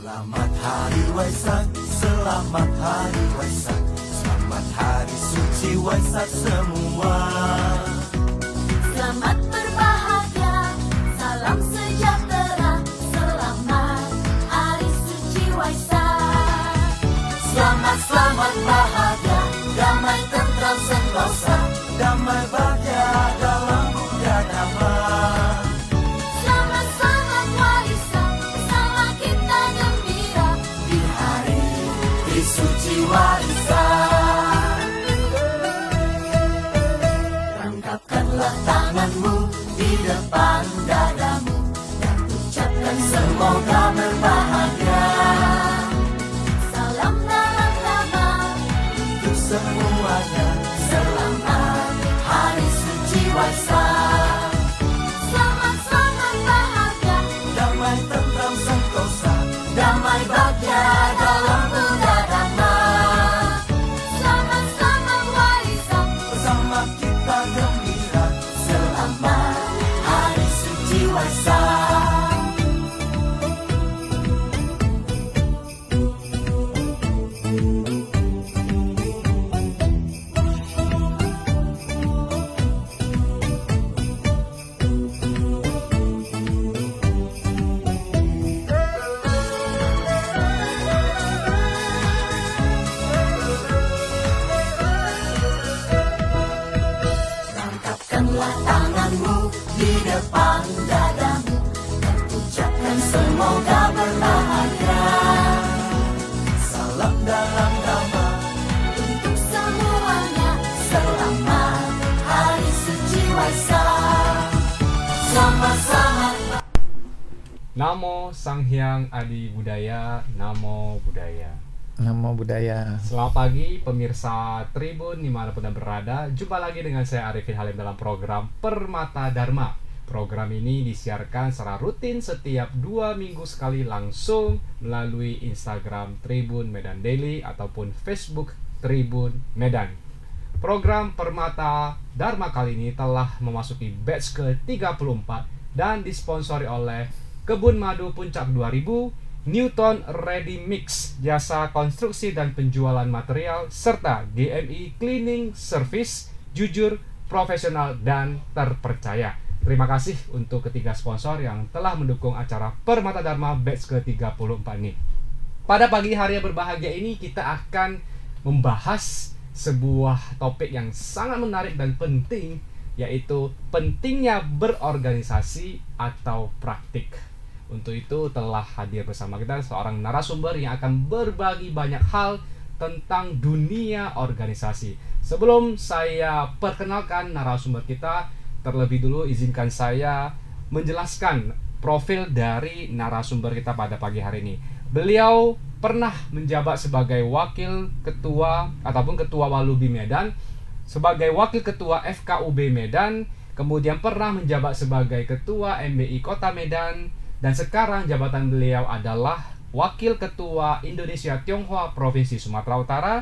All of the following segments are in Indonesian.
Selamat Hari Waisak, selamat Hari Waisak, selamat Hari Suci Waisak semua. Selamat berbahagia, salam sejahtera, selamat Hari Suci Waisak. Selamat bahagia, damai tentram sentosa, damai bahagia dalam buka damai. Selamat Waisak, bersama kita gembira Di hari Suci Waisak, angkatkanlah tanganmu di depan dadamu dan ucapkan semoga berbahagia. Salam dalam damai Untuk semuanya, selamat Hari Suci Waisak. Selamat bahagia, Damai tentram sentosa, damai bahagia dalam buka damai. selamat Waisak. Bersama kita gembira, selamat Hari Suci Waisak. Angkatkanlah tanganmu di depan dadamu dan ucapkan semoga berbahagia. Salam dalam damai, Untuk semuanya, selamat Hari Suci Waisak. Sama-sama. Namo Sang Hyang Adi Budaya, Namo Buddhaya. Namo Buddhaya. Selamat pagi pemirsa Tribun dimanapun Anda berada. Jumpa lagi dengan saya Arifin Halim dalam program Permata Dharma. Program ini disiarkan secara rutin setiap 2 minggu sekali langsung melalui Instagram Tribun Medan Daily ataupun Facebook Tribun Medan. Program Permata Dharma kali ini telah memasuki batch ke-34 dan disponsori oleh Kebun Madu Puncak 2000, Newton Ready Mix, jasa konstruksi dan penjualan material, serta GMI Cleaning Service, jujur, profesional, dan terpercaya. Terima kasih untuk ketiga sponsor yang telah mendukung acara Permata Dharma batch ke-34 ini. Pada pagi hari yang berbahagia ini kita akan membahas sebuah topik yang sangat menarik dan penting, yaitu pentingnya berorganisasi atau praktik. Untuk itu telah hadir bersama kita seorang narasumber yang akan berbagi banyak hal tentang dunia organisasi. Sebelum saya perkenalkan narasumber kita, terlebih dulu izinkan saya menjelaskan profil dari narasumber kita pada pagi hari ini. Beliau pernah menjabat sebagai wakil ketua ataupun ketua Walubi Medan, sebagai wakil ketua FKUB Medan, kemudian pernah menjabat sebagai ketua MBI Kota Medan, dan sekarang jabatan beliau adalah Wakil Ketua Indonesia Tionghoa Provinsi Sumatera Utara,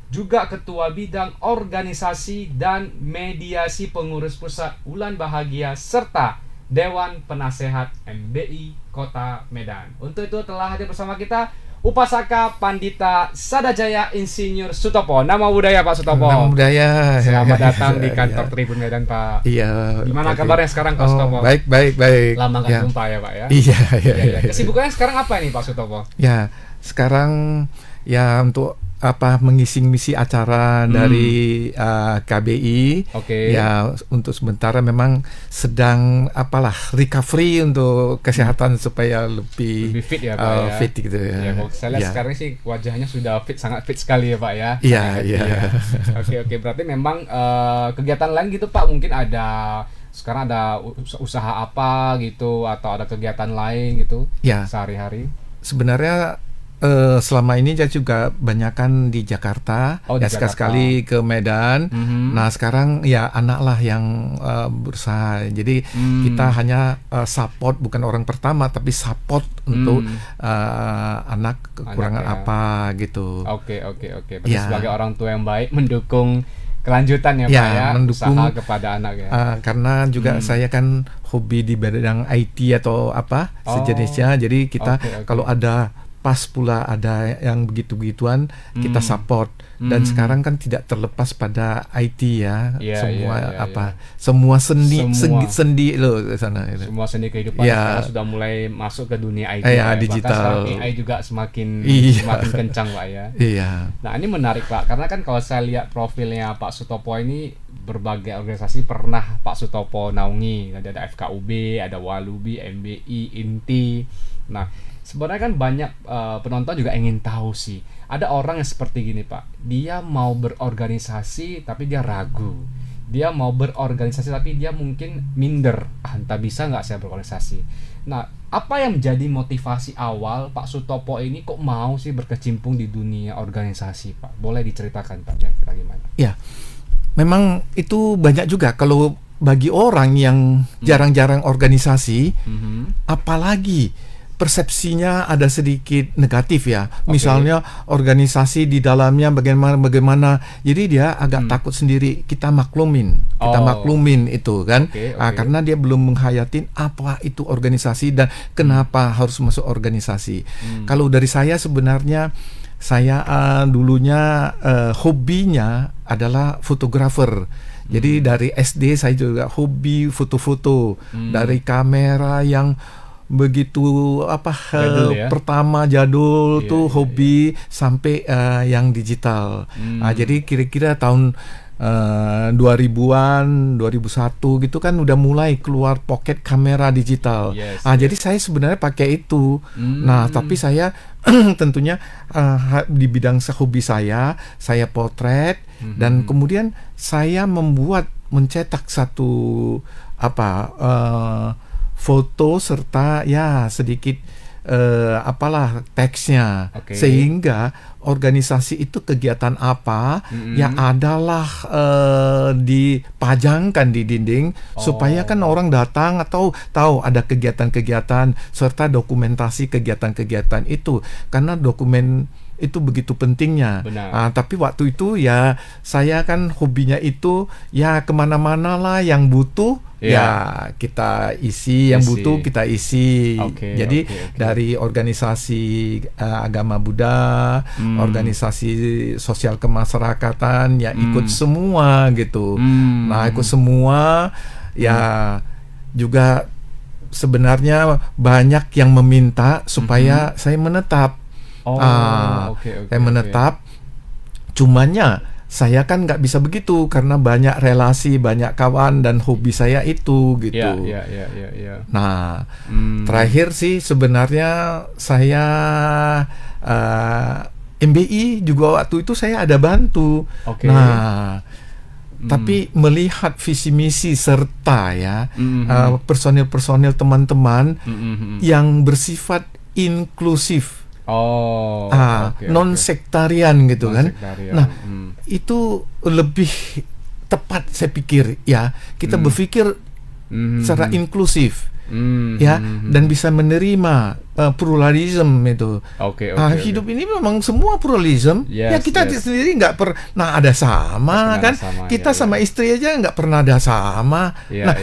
juga Ketua Bidang Organisasi dan Mediasi Pengurus Pusat Ulan Bahagia, serta Dewan Penasehat MBI Kota Medan. Untuk itu telah hadir bersama kita Upasaka Pandita Sadajaya Insinyur Sutopo. Nama budaya Pak Sutopo. Nama budaya. Selamat datang di Ya. kantor Tribun Medan Pak. Iya. Gimana Oke. kabarnya sekarang Pak Sutopo? Baik. Lama Ya. nggak jumpa ya Pak ya. Iya. Kesibukannya sekarang apa nih Pak Sutopo? Ya, sekarang ya untuk mengisi misi acara dari KBI. Oke. Ya, untuk sementara memang sedang recovery untuk kesehatan supaya lebih Lebih fit ya Pak ya. fit gitu ya. Ya, kalau saya lihat Ya. sekarang sih wajahnya sudah sangat fit sekali ya Pak ya. Iya. Oke, berarti memang kegiatan lain gitu Pak, mungkin ada sekarang ada usaha apa gitu atau ada kegiatan lain gitu Ya. sehari-hari? Sebenarnya selama ini saya juga banyakan di Jakarta, Oh, di sekali-sekali ke Medan. Mhm. Nah sekarang ya anak lah yang berusaha. Jadi kita hanya support, bukan orang pertama, tapi support untuk anak kekurangan Anak ya. apa gitu. Oke. Berarti Ya. sebagai orang tua yang baik mendukung kelanjutan ya Pak Ya, ya, mendukung, usaha kepada anak ya. Karena juga saya kan hobi di bidang IT atau Oh, sejenisnya. Jadi kita oke. kalau ada pas pula ada yang begitu-begituan kita support. Dan sekarang kan tidak terlepas pada IT ya, Iya, semua iya, iya. semua sendi Semua. sendi loh di sana. Semua seni kehidupan Ya. sekarang sudah mulai masuk ke dunia IT Ya, Bahkan digital. sekarang AI juga semakin Iya. kencang Pak ya. Iya. Nah ini menarik Pak, karena kan kalau saya lihat profilnya Pak Sutopo ini berbagai organisasi pernah Pak Sutopo naungi. Ada FKUB, ada Walubi, MBI, INTI. Nah sebenarnya kan banyak penonton juga ingin tahu sih. Ada orang yang seperti gini Pak, dia mau berorganisasi tapi dia ragu. Dia mau berorganisasi tapi dia mungkin minder. Entah bisa nggak saya berorganisasi. Nah, apa yang menjadi motivasi awal Pak Sutopo ini kok mau sih berkecimpung di dunia organisasi Pak? Boleh diceritakan Pak, kira-kira gimana? Ya, memang itu banyak juga kalau bagi orang yang jarang-jarang organisasi, apalagi persepsinya ada sedikit negatif ya. Misalnya organisasi di dalamnya bagaimana. Jadi dia agak takut sendiri. Kita maklumin itu kan. Karena dia belum menghayatin apa itu organisasi dan kenapa harus masuk organisasi. Kalau dari saya sebenarnya saya dulunya hobinya adalah fotografer. Jadi dari SD saya juga hobi foto-foto dari kamera yang begitu Jadul ya? pertama jadul Iya, tuh iya, hobi sampai yang digital. Jadi kira-kira tahun 2000-an, 2001 gitu kan udah mulai keluar pocket kamera digital. Yes, Jadi saya sebenarnya pakai itu. Nah, tapi saya tentunya di bidang hobi saya potret dan kemudian saya mencetak satu foto serta ya sedikit teksnya sehingga organisasi itu kegiatan apa yang adalah dipajangkan di dinding supaya kan orang datang atau tahu ada kegiatan-kegiatan serta dokumentasi kegiatan-kegiatan itu karena dokumen itu begitu pentingnya. Tapi waktu itu ya saya kan hobinya itu ya kemana-mana lah yang butuh ya kita isi, yang butuh kita isi. Jadi dari organisasi agama Buddha, organisasi sosial kemasyarakatan ya ikut semua gitu. Nah ikut semua ya juga sebenarnya banyak yang meminta supaya saya menetap. Saya menetap. Cumannya saya kan nggak bisa begitu karena banyak relasi, banyak kawan dan hobi saya itu gitu. Nah, terakhir sih sebenarnya saya MBI juga waktu itu saya ada bantu. Nah, tapi melihat visi misi serta ya personil-personil teman-teman yang bersifat inklusif. Non sektarian gitu kan. Nah, itu lebih tepat saya pikir ya. Kita berpikir secara inklusif. Dan bisa menerima pluralisme itu. Hidup ini memang semua pluralisme. Ya kita sendiri nggak pernah ada sama kan. Kita sama istri aja nggak pernah ada sama.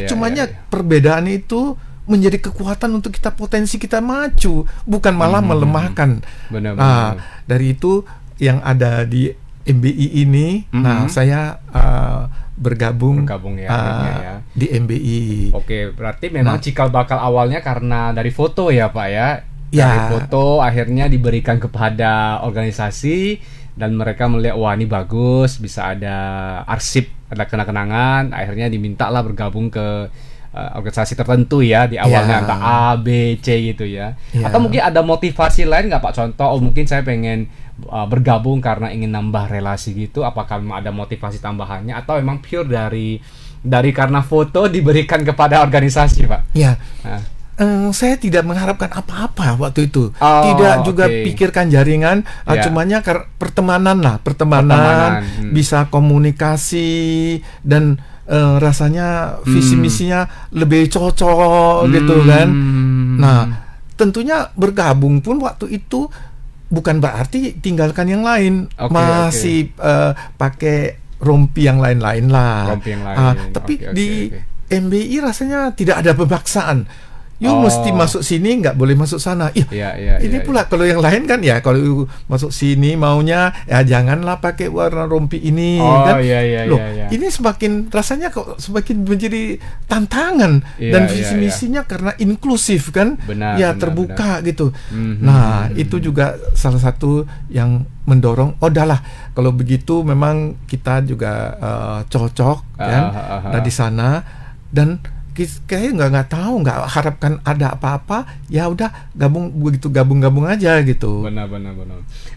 Cumannya perbedaan itu menjadi kekuatan untuk potensi kita maju, bukan malah melemahkan. Dari itu yang ada di MBI ini, nah saya bergabung ya. Di MBI. Berarti memang cikal bakal awalnya karena dari foto ya Pak ya. Dari foto akhirnya diberikan kepada organisasi dan mereka melihat wah ini bagus, bisa ada arsip, ada kenang-kenangan, akhirnya dimintalah bergabung ke organisasi tertentu ya di awalnya entah A, B, C gitu ya. Atau mungkin ada motivasi lain nggak Pak? Contoh, mungkin saya pengen bergabung karena ingin nambah relasi gitu. Apakah memang ada motivasi tambahannya atau memang pure dari karena foto diberikan kepada organisasi Pak? Saya tidak mengharapkan apa-apa waktu itu. Tidak juga pikirkan jaringan, cumannya pertemanan bisa komunikasi dan rasanya visi misinya lebih cocok gitu kan. Nah, tentunya bergabung pun waktu itu bukan berarti tinggalkan yang lain. Masih pakai rompi yang lain-lain lah. Tapi di MBI rasanya tidak ada pemaksaan. mesti masuk sini, nggak boleh masuk sana. Ini pula kalau yang lain kan ya, kalau masuk sini maunya ya janganlah pakai warna rompi ini kan. Ini semakin rasanya kok semakin menjadi tantangan dan visi misinya karena inklusif kan, terbuka gitu. Nah, itu juga salah satu yang mendorong, udahlah kalau begitu memang kita juga cocok kan di sana, dan kayak nggak tahu, nggak harapkan ada apa-apa, ya udah gabung aja gitu. Benar.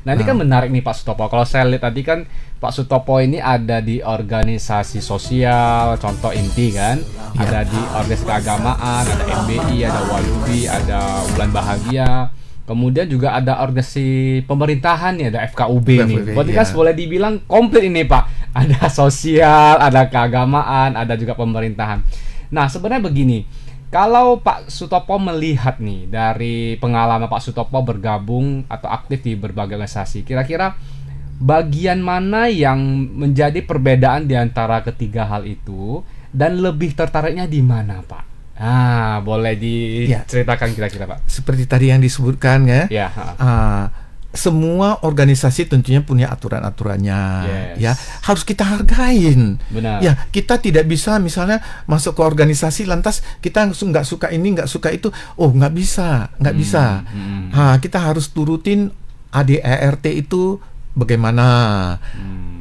Nah, ini kan menarik nih Pak Sutopo. Kalau saya lihat tadi kan Pak Sutopo ini ada di organisasi sosial, contoh INTI kan, ada di organisasi keagamaan, ada MBI, ada Walubi, ada Bulan Bahagia. Kemudian juga ada organisasi pemerintahan ya, ada FKUB nih. Berarti kan boleh dibilang komplit ini Pak. Ada sosial, ada keagamaan, ada juga pemerintahan. Nah, sebenarnya begini, kalau Pak Sutopo melihat nih dari pengalaman Pak Sutopo bergabung atau aktif di berbagai organisasi, kira-kira bagian mana yang menjadi perbedaan di antara ketiga hal itu, dan lebih tertariknya di mana, Pak? Nah, boleh diceritakan kira-kira, Pak. Seperti tadi yang disebutkan ya. Semua organisasi tentunya punya aturan-aturannya, ya harus kita hargain. Benar. Ya, kita tidak bisa misalnya masuk ke organisasi lantas kita nggak suka ini, nggak suka itu. Oh, nggak bisa. Kita harus turutin ADART itu bagaimana.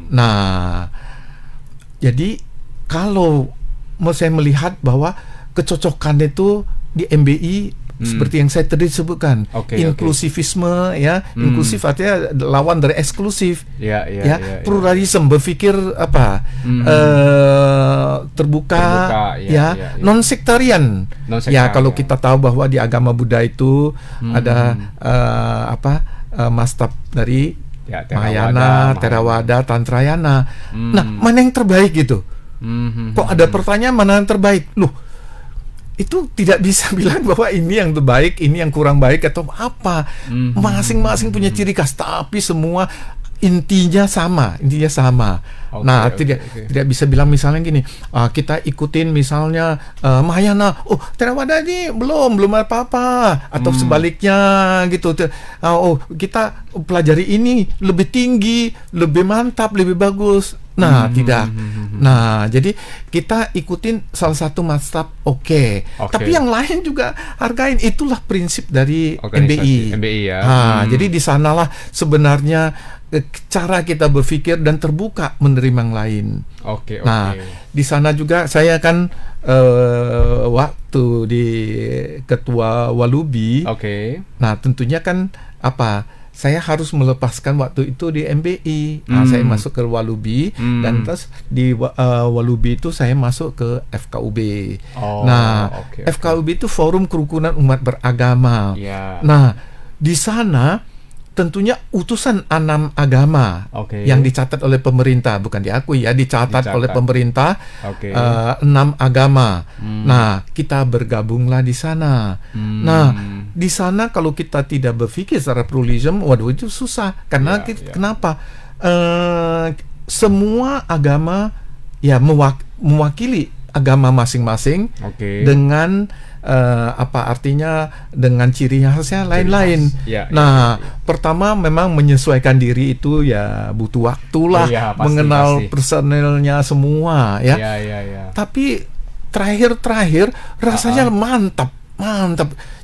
Nah, jadi kalau saya melihat bahwa kecocokan itu di MBI seperti yang saya tadi sebutkan, inklusivisme ya, inklusif artinya lawan dari eksklusif, pluralisme, berpikir terbuka, non sektarian. Ya, kalau kita tahu bahwa di agama Buddha itu ada mastab dari Mahayana, Theravada, Tantrayana. Nah, mana yang terbaik gitu? Kok ada pertanyaan mana yang terbaik? Loh, itu tidak bisa bilang bahwa ini yang terbaik, ini yang kurang baik atau apa. Masing-masing punya ciri khas, tapi semua intinya sama. Tidak bisa bilang misalnya gini, kita ikutin misalnya Mahayana, Theravada ini belum apa-apa, atau sebaliknya gitu. Kita pelajari ini lebih tinggi, lebih mantap, lebih bagus. Nah, tidak. Nah, jadi kita ikutin salah satu mazhab, tapi yang lain juga hargain. Itulah prinsip dari MBI ya. Jadi di sanalah sebenarnya cara kita berpikir dan terbuka menerima yang lain. Nah, di sana juga saya kan waktu di ketua Walubi. Nah, tentunya kan saya harus melepaskan waktu itu di MBI. Saya masuk ke Walubi, dan terus di Walubi itu saya masuk ke FKUB. FKUB itu Forum Kerukunan Umat Beragama. Nah, di sana tentunya utusan 6 agama yang dicatat oleh pemerintah, bukan diakui ya, dicatat oleh pemerintah, 6 agama. Nah, kita bergabunglah di sana. Nah, di sana kalau kita tidak berpikir secara pluralisme, waduh itu susah. Karena kenapa? Semua agama ya mewakili agama masing-masing dengan artinya dengan ciri khasnya lain-lain. Pertama memang menyesuaikan diri itu ya butuh waktu lah, mengenal personelnya semua ya. Tapi terakhir rasanya mantap.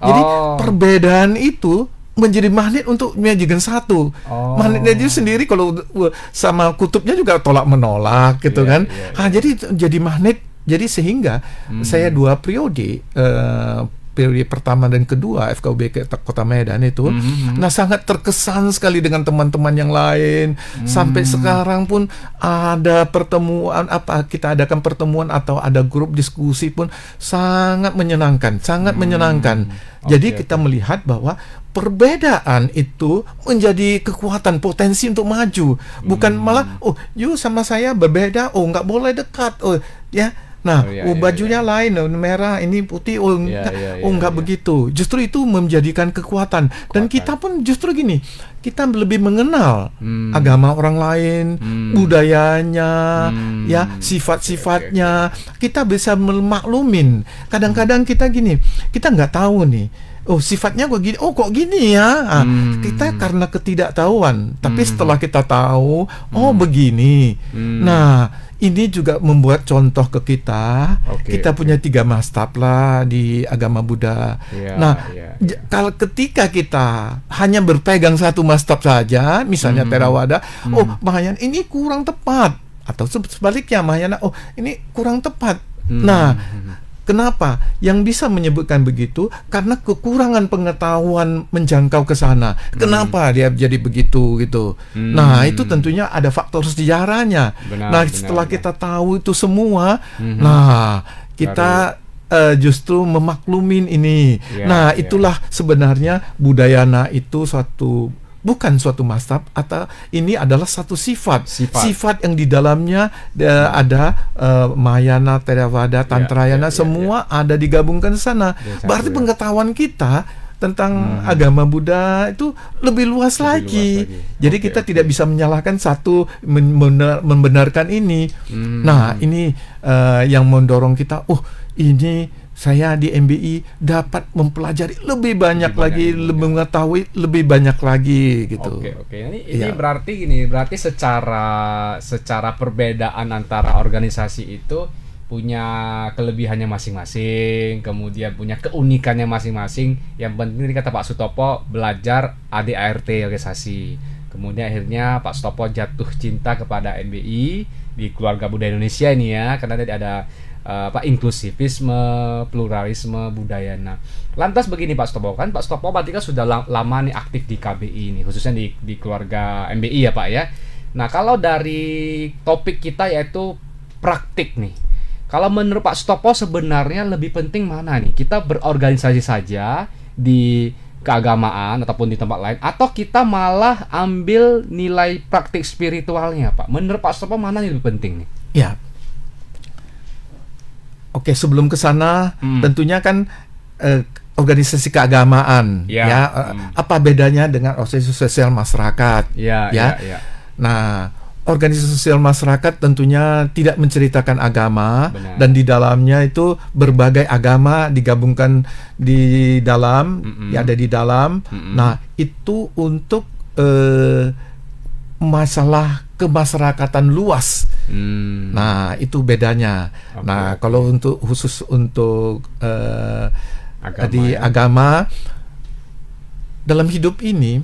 Jadi perbedaan itu menjadi magnet untuk menjadikan satu. Magnetnya itu sendiri kalau sama kutubnya juga tolak menolak gitu kan. Jadi magnet. Jadi sehingga saya 2 periode, periode pertama dan kedua FKUB Kota Medan itu, nah sangat terkesan sekali dengan teman-teman yang lain. Sampai sekarang pun ada pertemuan, kita adakan pertemuan atau ada grup diskusi pun sangat menyenangkan. Jadi kita melihat bahwa perbedaan itu menjadi kekuatan, potensi untuk maju. Bukan malah, you sama saya berbeda, nggak boleh dekat, Nah, Oh, iya, iya, bajunya lain, merah, ini putih, Iya, iya, iya, enggak iya. begitu. Justru itu menjadikan kekuatan. Dan kita pun justru gini, kita lebih mengenal agama orang lain, budayanya, ya, sifat-sifatnya. Kita bisa memaklumin. Kadang-kadang kita gini, kita nggak tahu nih. Oh, sifatnya kok gini. Oh, kok gini ya? Kita karena ketidaktahuan. Tapi setelah kita tahu, oh begini. Nah, ini juga membuat contoh ke kita. Kita punya 3 mazhab lah di agama Buddha. Iya, Nah, iya. kalau ketika kita hanya berpegang satu mazhab saja, misalnya Theravada, oh Mahayana ini kurang tepat, atau sebaliknya Mahayana, oh ini kurang tepat. Nah, kenapa? Yang bisa menyebutkan begitu karena kekurangan pengetahuan menjangkau ke sana. Kenapa dia jadi begitu gitu? Nah, itu tentunya ada faktor sejarahnya. Nah, setelah kita tahu itu semua, nah kita justru memaklumin ini. Nah, itulah sebenarnya Budayana itu bukan suatu mazhab, atau ini adalah satu sifat yang di dalamnya ada Mahayana, Theravada, Tantrayana, semua ada digabungkan di sana. Berarti pengetahuan kita tentang agama Buddha itu lebih luas lagi. Jadi kita tidak bisa menyalahkan satu membenarkan ini. Nah, ini yang mendorong kita, ini saya di MBI dapat mempelajari lebih banyak lagi, lebih mengetahui lebih banyak lagi gitu. Oke. Ini berarti secara perbedaan antara organisasi itu punya kelebihannya masing-masing, kemudian punya keunikannya masing-masing. Yang penting tadi kata Pak Sutopo, belajar ADART organisasi. Kemudian akhirnya Pak Sutopo jatuh cinta kepada MBI di keluarga Buddha Indonesia ini ya, karena tadi ada inklusivisme, pluralisme, budayana. Lantas begini Pak Sutopo, kan Pak Sutopo berarti kan sudah lama nih aktif di KBI ini, khususnya di keluarga MBI ya Pak ya. Nah, kalau dari topik kita yaitu praktik nih, kalau menurut Pak Sutopo sebenarnya lebih penting mana nih? Kita berorganisasi saja di keagamaan ataupun di tempat lain, atau kita malah ambil nilai praktik spiritualnya Pak? Menurut Pak Sutopo mana yang lebih penting nih? Ya. Oke, sebelum ke sana tentunya kan organisasi keagamaan apa bedanya dengan organisasi sosial masyarakat? Ya. Nah, organisasi sosial masyarakat tentunya tidak menceritakan agama. Benar. Dan di dalamnya itu berbagai agama digabungkan di dalam, ada di dalam. Nah, itu untuk masalah kemasyarakatan luas. Nah, itu bedanya. Nah, kalau khusus untuk agama dalam hidup ini,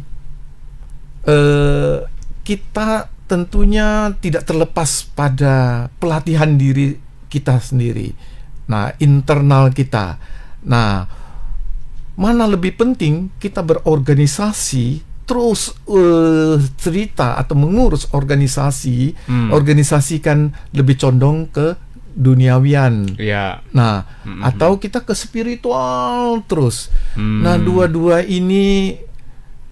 kita tentunya tidak terlepas pada pelatihan diri kita sendiri. Nah, internal kita. Nah, mana lebih penting kita berorganisasi, terus cerita atau mengurus organisasi, organisasikan lebih condong ke duniawian. Nah, atau kita ke spiritual terus. Nah, dua-dua ini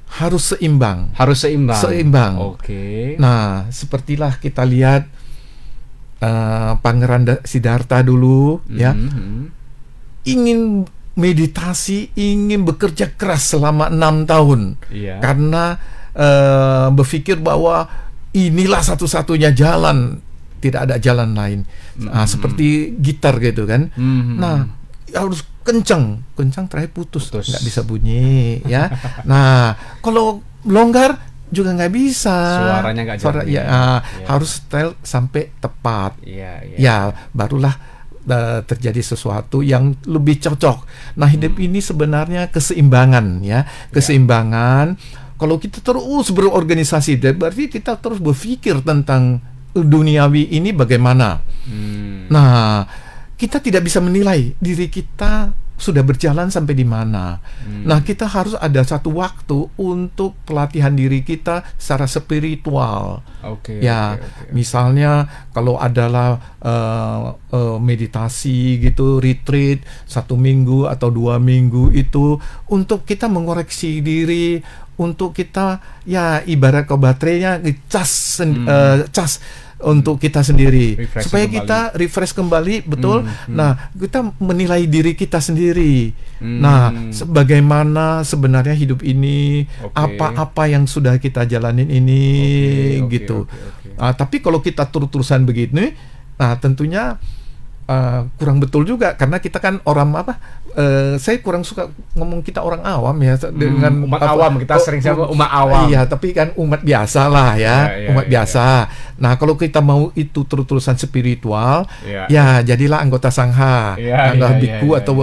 harus seimbang. Oke. Nah, sepertilah kita lihat Pangeran Siddhartha dulu, ya, ingin meditasi, ingin bekerja keras selama 6 tahun, karena berpikir bahwa inilah satu-satunya jalan, tidak ada jalan lain. Seperti gitar gitu kan. Nah, harus kencang terakhir putus, nggak bisa bunyi, ya. Nah, kalau longgar juga nggak bisa, suaranya nggak jalan. Harus setel sampai tepat. Ya, barulah terjadi sesuatu yang lebih cocok. Nah, hidup ini sebenarnya keseimbangan, ya, keseimbangan. Kalau kita terus berorganisasi, berarti kita terus berpikir tentang duniawi ini bagaimana. Nah, kita tidak bisa menilai diri kita sudah berjalan sampai di mana. Nah, kita harus ada satu waktu untuk pelatihan diri kita secara spiritual. Misalnya kalau adalah meditasi gitu, retreat 1 minggu atau 2 minggu itu untuk kita mengoreksi diri, untuk kita ya ibarat ke baterainya cas untuk kita sendiri, Refreshing supaya kembali. kita refresh kembali, betul. Hmm. Nah, kita menilai diri kita sendiri. Hmm. Nah, bagaimana sebenarnya hidup ini, Oke. apa yang sudah kita jalanin ini, Oke, gitu. oke. Tapi kalau kita terus-terusan begini, nah tentunya kurang betul juga, karena kita kan orang saya kurang suka ngomong kita orang awam ya, dengan umat awam, kita sering siapa umat awam. Iya, tapi kan umat biasa lah ya, Ya, umat ya. biasa. Nah, kalau kita mau itu terus-terusan spiritual, Ya. ya jadilah anggota sangha, Ya, anggota ya, biku ya, atau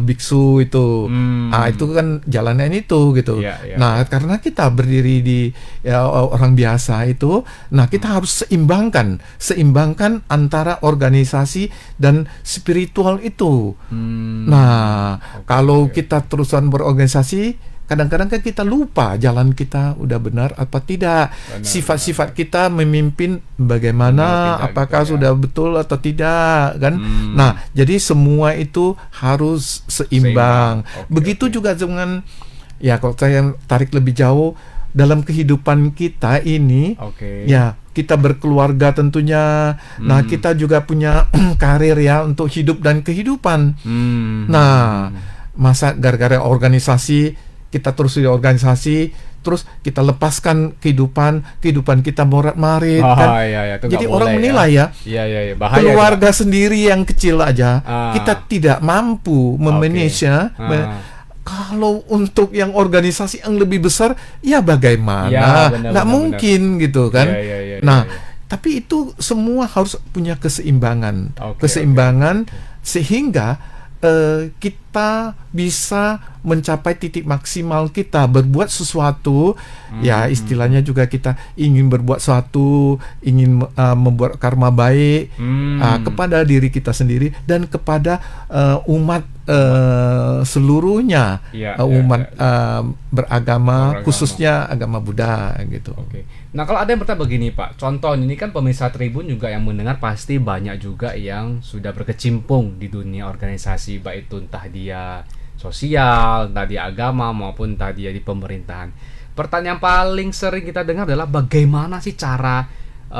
biksu itu. Itu kan jalannya itu gitu. Ya, ya, Nah, karena kita berdiri di orang biasa itu, nah kita harus seimbangkan antara organisasi dan spiritual itu. Nah, kalau kita terusan berorganisasi, kadang-kadang kan kita lupa jalan kita udah benar apa tidak. Sifat-sifat kita memimpin bagaimana, Benar, tidak apakah gitu ya. sudah betul atau tidak kan. Nah, jadi semua itu harus seimbang. Oke, Begitu oke. juga dengan, ya kalau saya tarik lebih jauh dalam kehidupan kita ini, Oke. ya kita berkeluarga tentunya. Nah, kita juga punya karir ya untuk hidup dan kehidupan. Nah, masa gara-gara organisasi, kita terus di organisasi, terus kita lepaskan kehidupan kita morat-marit kan. Iya, itu Jadi nggak orang boleh menilai ya, Iya, bahaya. keluarga sendiri yang kecil aja, kita tidak mampu memanage ya. Kalau untuk yang organisasi yang lebih besar, ya bagaimana? Ya, benar, Nggak benar, mungkin gitu kan. Iya, Nah, iya. tapi itu semua harus punya keseimbangan. Oke, Keseimbangan sehingga kita bisa mencapai titik maksimal kita berbuat sesuatu. Ya, istilahnya juga kita ingin berbuat sesuatu, ingin membuat karma baik kepada diri kita sendiri dan kepada umat seluruhnya, Iya, umat beragama, Beragama. khususnya agama Buddha gitu. Oke. Nah, kalau ada yang bertanya begini, Pak. Contoh ini kan pemirsa Tribun juga yang mendengar pasti banyak juga yang sudah berkecimpung di dunia organisasi, baik itu entah dia sosial, entah dia agama maupun entah dia di pemerintahan. Pertanyaan paling sering kita dengar adalah bagaimana sih cara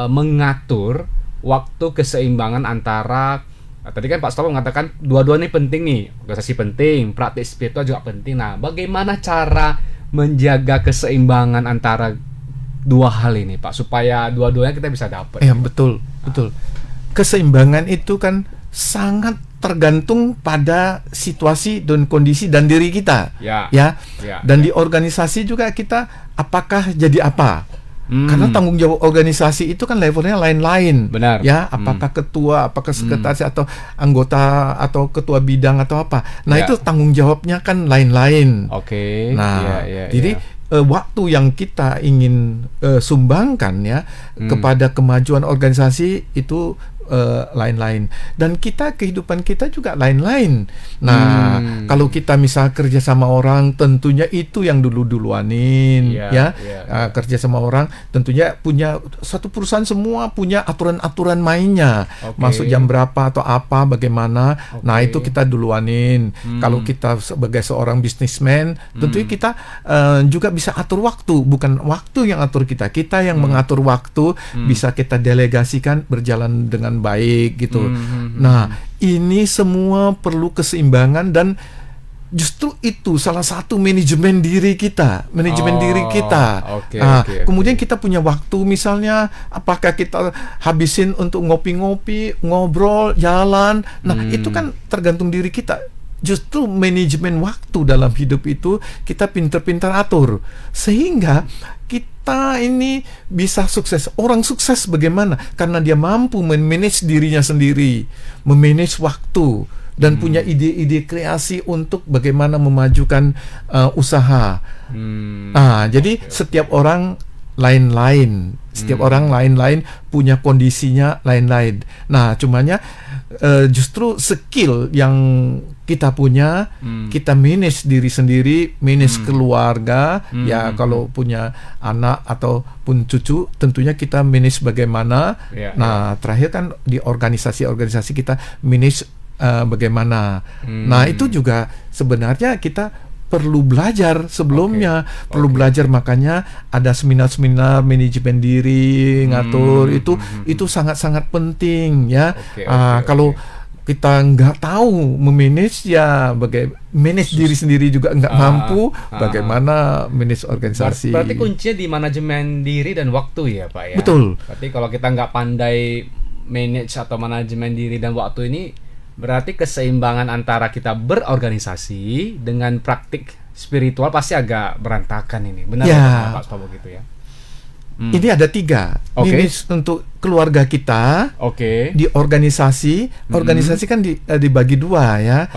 mengatur waktu keseimbangan antara tadi kan Pak Stopo mengatakan dua-dua ini penting nih, organisasi penting, praktik spiritual juga penting. Nah, bagaimana cara menjaga keseimbangan antara dua hal ini, Pak, supaya dua-duanya kita bisa dapat? Ya, betul. Keseimbangan itu kan sangat tergantung pada situasi dan kondisi dan diri kita. Ya. Dan di organisasi juga kita apakah jadi apa? Karena tanggung jawab organisasi itu kan levelnya lain-lain. Benar. Ya, apakah ketua, apakah sekretaris atau anggota atau ketua bidang atau apa. Nah, Ya. itu tanggung jawabnya kan lain-lain. Oke. Nah, Iya, jadi waktu yang kita ingin sumbangkan ya kepada kemajuan organisasi itu lain-lain, dan kehidupan kita juga lain-lain. Nah, kalau kita misal kerja sama orang, tentunya itu yang duluanin kerja sama orang tentunya punya satu perusahaan, semua punya aturan-aturan mainnya. Oke. Masuk jam berapa atau apa bagaimana. Nah, itu kita duluanin. Kalau kita sebagai seorang bisnismen, tentunya kita juga bisa atur waktu, bukan waktu yang atur kita yang mengatur waktu, bisa kita delegasikan berjalan dengan baik gitu. Nah, ini semua perlu keseimbangan, dan justru itu salah satu manajemen diri kita. Oke. Kemudian kita punya waktu, misalnya apakah kita habisin untuk ngopi-ngopi, ngobrol, jalan. Nah, itu kan tergantung diri kita. Justru manajemen waktu dalam hidup itu kita pintar-pintar atur, sehingga kita ini bisa sukses. Orang sukses bagaimana? Karena dia mampu memanage dirinya sendiri, memanage waktu, dan punya ide-ide kreasi untuk bagaimana memajukan usaha. Jadi setiap orang lain-lain, orang lain-lain, punya kondisinya lain-lain. Nah, cumanya justru skill yang kita punya, kita manage diri sendiri, manage keluarga. Ya, kalau punya anak ataupun cucu, tentunya kita manage bagaimana. Terakhir kan di organisasi kita manage bagaimana. Nah, itu juga sebenarnya kita perlu belajar sebelumnya, perlu belajar, makanya ada seminar-seminar manajemen diri, ngatur itu sangat-sangat penting ya. Kalau kita nggak tahu memanage, ya manage diri sendiri juga nggak mampu, bagaimana manage organisasi. Berarti kuncinya di manajemen diri dan waktu ya Pak ya. Betul. Berarti kalau kita nggak pandai manage atau manajemen diri dan waktu ini, berarti keseimbangan antara kita berorganisasi dengan praktik spiritual pasti agak berantakan ini. Benar ya Pak Sutopo gitu ya? Ini ada 3. Ini untuk keluarga kita. Di organisasi kan dibagi 2 ya.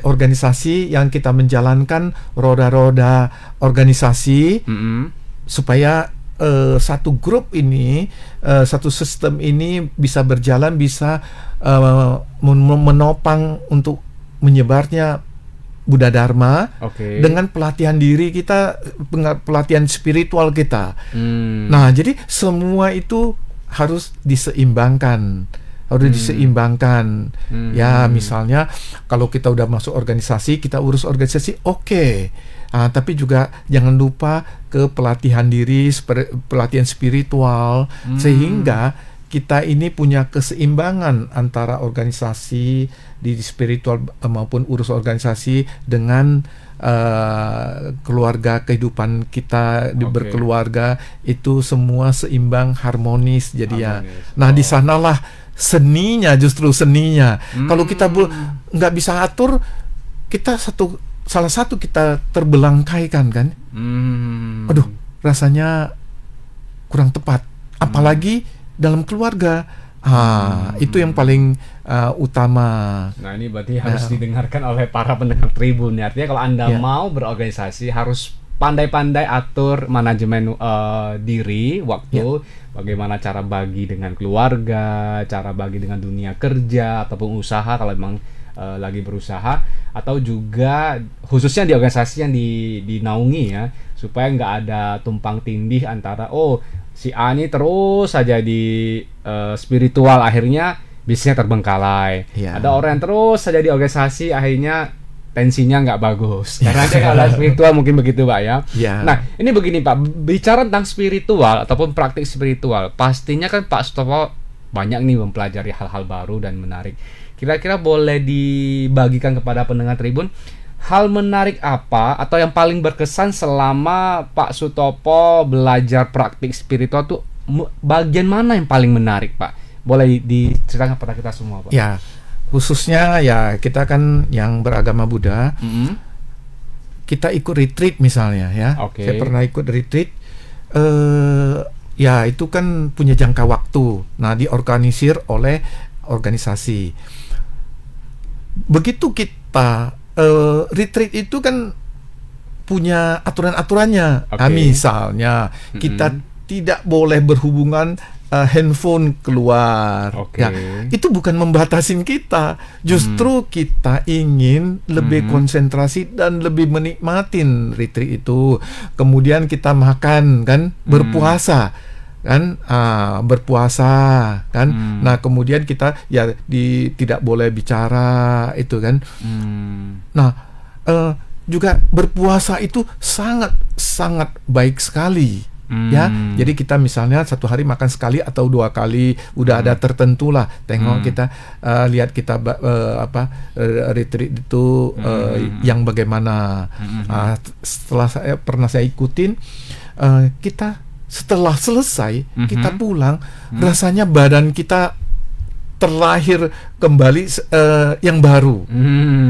Organisasi yang kita menjalankan roda-roda organisasi supaya satu grup ini, satu sistem ini bisa berjalan, bisa menopang untuk menyebarnya Buddha Dharma dengan pelatihan diri kita, pelatihan spiritual kita. Nah, jadi semua itu harus diseimbangkan. Ya, misalnya kalau kita udah masuk organisasi, kita urus organisasi, tapi juga jangan lupa ke pelatihan diri, pelatihan spiritual, sehingga kita ini punya keseimbangan antara organisasi di spiritual maupun urus organisasi dengan keluarga, kehidupan kita berkeluarga, itu semua seimbang, harmonis. Jadi nah di sanalah seninya, justru seninya. Kalau kita nggak bisa atur, kita salah satu kita terbelangkaikan kan. Aduh, rasanya kurang tepat. Apalagi dalam keluarga. Itu yang paling utama. Nah, ini berarti harus didengarkan oleh para pendengar Tribun. Artinya kalau Anda mau berorganisasi, harus pandai-pandai atur manajemen diri, waktu, bagaimana cara bagi dengan keluarga, cara bagi dengan dunia kerja ataupun usaha kalau memang lagi berusaha, atau juga khususnya di organisasi yang dinaungi ya, supaya nggak ada tumpang tindih antara si A ini terus saja di spiritual, akhirnya bisnisnya terbengkalai. Ada orang yang terus saja di organisasi, akhirnya tensinya nggak bagus. Karena kalau spiritual mungkin begitu Pak ya. Nah, ini begini Pak, bicara tentang spiritual ataupun praktik spiritual, pastinya kan Pak Sutopo banyak nih mempelajari hal-hal baru dan menarik. Kira-kira boleh dibagikan kepada pendengar Tribun, hal menarik apa atau yang paling berkesan selama Pak Sutopo belajar praktik spiritual tuh, bagian mana yang paling menarik Pak? Boleh diceritakan kepada kita semua Pak? Ya, khususnya ya kita kan yang beragama Buddha, kita ikut retreat misalnya ya. Saya pernah ikut retreat, ya itu kan punya jangka waktu. Nah, diorganisir oleh organisasi. Begitu kita retreat itu kan punya aturan-aturannya. Misalnya kita tidak boleh berhubungan handphone keluar. Ya, itu bukan membatasin kita. Justru kita ingin lebih konsentrasi dan lebih menikmatin retreat itu. Kemudian kita makan kan, berpuasa kan, berpuasa kan. Nah, kemudian kita ya tidak boleh bicara itu kan. Nah, juga berpuasa itu sangat baik sekali. Ya, jadi kita misalnya satu hari makan sekali atau 2 kali, udah ada tertentu lah. Tengok kita lihat kita retreat itu yang bagaimana. Setelah saya ikutin, kita setelah selesai kita pulang, rasanya badan kita terlahir kembali yang baru.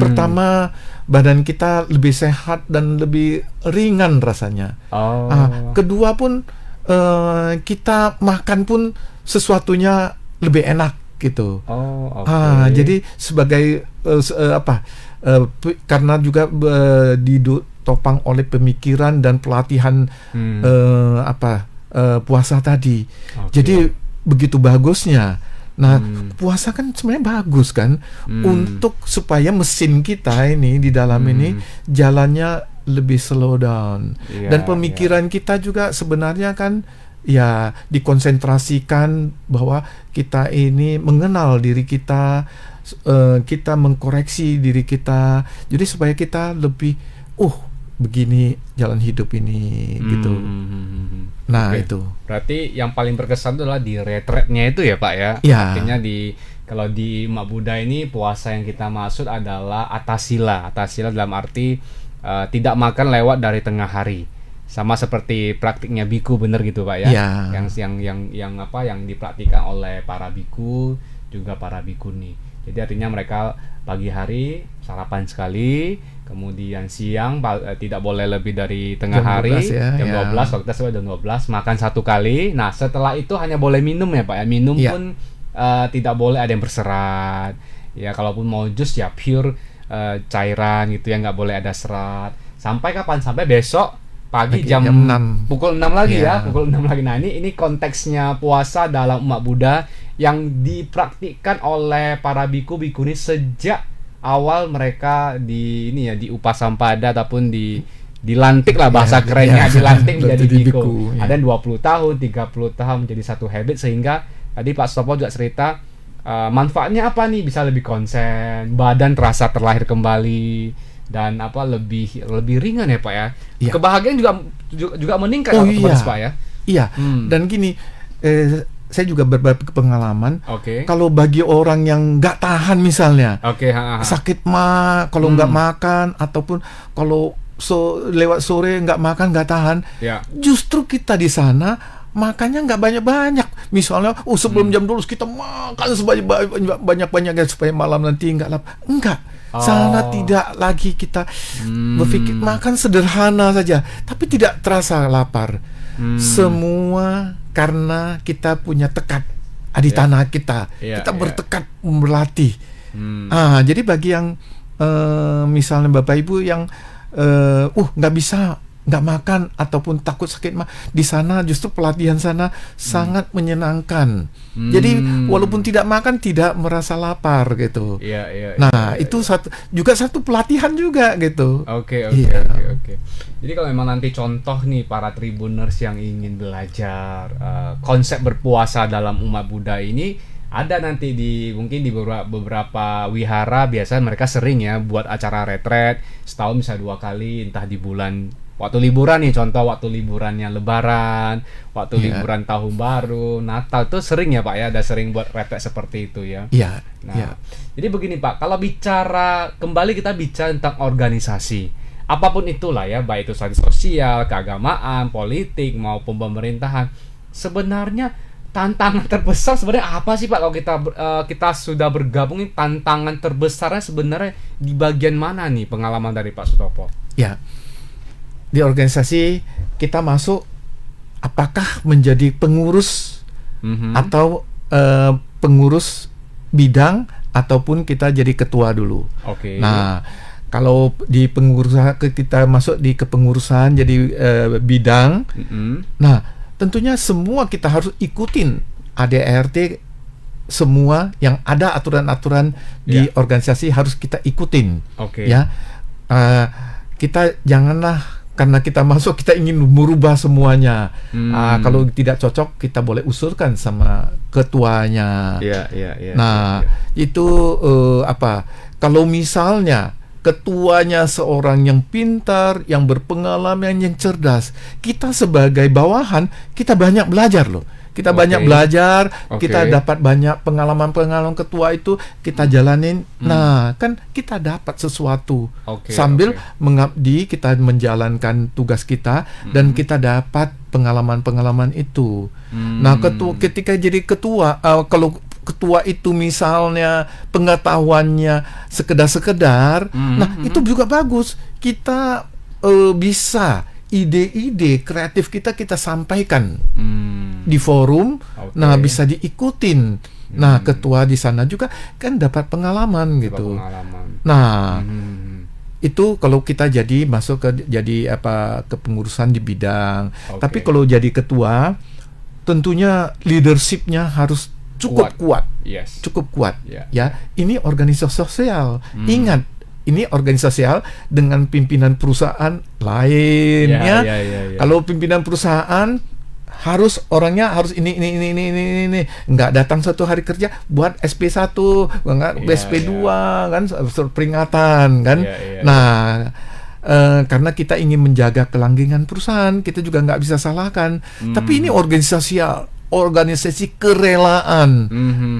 Pertama, badan kita lebih sehat dan lebih ringan rasanya. Kedua pun kita makan pun sesuatunya lebih enak gitu. Jadi sebagai karena juga ditopang oleh pemikiran dan pelatihan puasa tadi. Jadi begitu bagusnya. Nah, puasa kan sebenarnya bagus kan, untuk supaya mesin kita ini di dalam ini jalannya lebih slow down. Dan pemikiran kita juga sebenarnya kan ya dikonsentrasikan bahwa kita ini mengenal diri kita, kita mengkoreksi diri kita. Jadi supaya kita lebih begini jalan hidup ini gitu. Nah, Oke. itu. Berarti yang paling berkesan itu adalah di retretnya itu ya Pak ya. Ya. Artinya kalau di Umat Buddha ini puasa yang kita maksud adalah atasila. Atasila dalam arti tidak makan lewat dari tengah hari. Sama seperti praktiknya biku, bener gitu Pak ya. Ya. Yang dipraktikkan oleh para biku juga para bikuni. Jadi artinya mereka pagi hari sarapan sekali, kemudian siang tidak boleh lebih dari tengah Jam hari, 12 ya, jam ya. 12, kalau kita sampai jam 12 makan 1 kali. Nah, setelah itu hanya boleh minum ya Pak ya. Minum Ya. pun tidak boleh ada yang berserat. Ya, kalaupun mau jus ya pure cairan gitu ya, nggak boleh ada serat. Sampai kapan? Sampai besok pagi jam 6. pukul 6 lagi Ya. ya, pukul 6 lagi. Nah, ini konteksnya puasa dalam umat Buddha yang dipraktikkan oleh para biku bikuni sejak awal mereka di Upasampada ataupun dilantik lah bahasa Ya, kerennya, ya. dilantik menjadi Jadi biku. biku, ya. Ada yang 20 tahun, 30 tahun menjadi satu habit, sehingga tadi Pak Stopo juga cerita manfaatnya apa nih, bisa lebih konsen, badan terasa terlahir kembali, dan lebih ringan ya Pak ya. Iya. Kebahagiaan juga meningkat Oh, otomatis iya. Pak ya. Iya. Hmm. Dan gini, saya juga berbagi pengalaman. Oke. Kalau bagi orang yang nggak tahan misalnya, Oke, sakit kalau nggak makan, ataupun kalau lewat sore nggak makan, nggak tahan, Ya. justru kita di sana makannya nggak banyak-banyak. Misalnya, sebelum jam 12 kita makan sebanyak-banyaknya supaya malam nanti nggak lapar. Enggak. Sana tidak lagi kita berpikir makan sederhana saja, tapi tidak terasa lapar. Semua karena kita punya tekad di tanah kita. Iya, Kita iya. bertekad berlatih. Jadi bagi yang misalnya Bapak Ibu yang nggak bisa nggak makan ataupun takut sakit di sana justru pelatihan sana sangat menyenangkan. Jadi walaupun tidak makan tidak merasa lapar gitu. Iya. Nah, itu satu pelatihan juga gitu. Oke. Iya. Jadi kalau memang nanti contoh nih para tribuners yang ingin belajar konsep berpuasa dalam umat Buddha ini, ada nanti mungkin di beberapa wihara biasa mereka sering ya buat acara retret setahun bisa 2 kali, entah di bulan waktu liburan nih, contoh waktu liburannya Lebaran, waktu liburan Tahun Baru, Natal, tuh sering ya Pak ya, ada sering buat retret seperti itu ya. Iya. Nah, jadi begini Pak, kalau kembali kita bicara tentang organisasi, apapun itulah ya, baik itu sosial, keagamaan, politik maupun pemerintahan, sebenarnya tantangan terbesar sebenarnya apa sih Pak kalau kita sudah bergabung ini, tantangan terbesarnya sebenarnya di bagian mana nih, pengalaman dari Pak Sutopo? Ya. Di organisasi kita masuk apakah menjadi pengurus atau pengurus bidang ataupun kita jadi ketua dulu. Oke. Nah, kalau di pengurusan kita masuk di kepengurusan jadi bidang. Nah, tentunya semua kita harus ikutin ADART, semua yang ada aturan-aturan di organisasi harus kita ikutin. Oke. Ya. Kita janganlah karena kita masuk kita ingin merubah semuanya. Kalau tidak cocok kita boleh usulkan sama ketuanya. Iya. Nah, itu kalau misalnya ketuanya seorang yang pintar, yang berpengalaman, yang cerdas, kita sebagai bawahan kita banyak belajar loh. Kita banyak belajar, kita dapat banyak pengalaman-pengalaman ketua itu kita jalanin. Nah, kan kita dapat sesuatu sambil mengabdi, kita menjalankan tugas kita dan kita dapat pengalaman-pengalaman itu. Nah, ketika jadi ketua, kalau ketua itu misalnya pengetahuannya sekedar-sekedar, nah itu juga bagus. Kita bisa ide-ide kreatif kita sampaikan di forum, nah bisa diikutin. Nah, ketua di sana juga kan dapat pengalaman gitu. Nah, itu kalau kita masuk jadi kepengurusan di bidang. Tapi kalau jadi ketua, tentunya leadershipnya harus cukup kuat. Cukup kuat. Ya, ini organisasi sosial. Ingat, ini organisasi sosial dengan pimpinan perusahaan lain ya. Kalau pimpinan perusahaan harus orangnya harus ini nggak datang satu hari kerja buat SP1, nggak SP2 kan peringatan kan. Nah, karena kita ingin menjaga kelanggengan perusahaan, kita juga nggak bisa salahkan. Tapi ini organisasi kerelaan.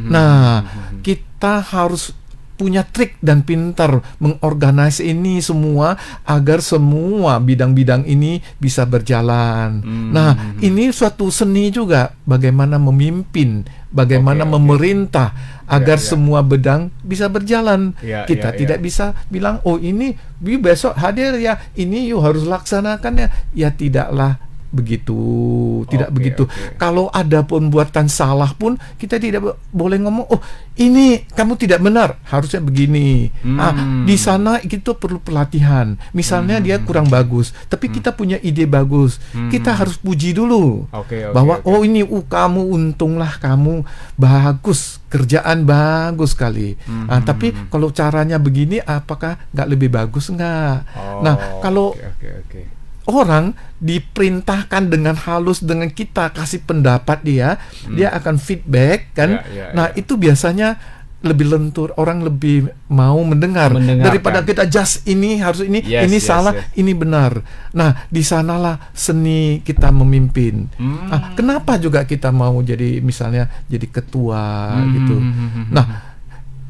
Nah, kita harus punya trik dan pintar mengorganisasi ini semua agar semua bidang-bidang ini bisa berjalan. Nah, ini suatu seni juga, bagaimana memimpin, bagaimana memerintah agar semua bidang bisa berjalan. Kita tidak bisa bilang, oh ini besok hadir ya, ini you harus laksanakan ya tidaklah begitu, tidak begitu. Kalau ada pembuatan salah pun kita tidak boleh ngomong, oh ini kamu tidak benar, harusnya begini. Di sana kita perlu pelatihan. Misalnya dia kurang bagus, tapi kita punya ide bagus, kita harus puji dulu bahwa oh ini kamu untunglah, kamu bagus, kerjaan bagus sekali. Tapi kalau caranya begini, apakah nggak lebih bagus nggak? Nah, kalau orang diperintahkan dengan halus, dengan kita kasih pendapat dia akan feedback kan. Itu biasanya lebih lentur, orang lebih mau mendengar daripada kita just ini harus ini, ini salah, ini benar. Nah, di sanalah seni kita memimpin. Kenapa juga kita mau jadi misalnya jadi ketua gitu. Nah,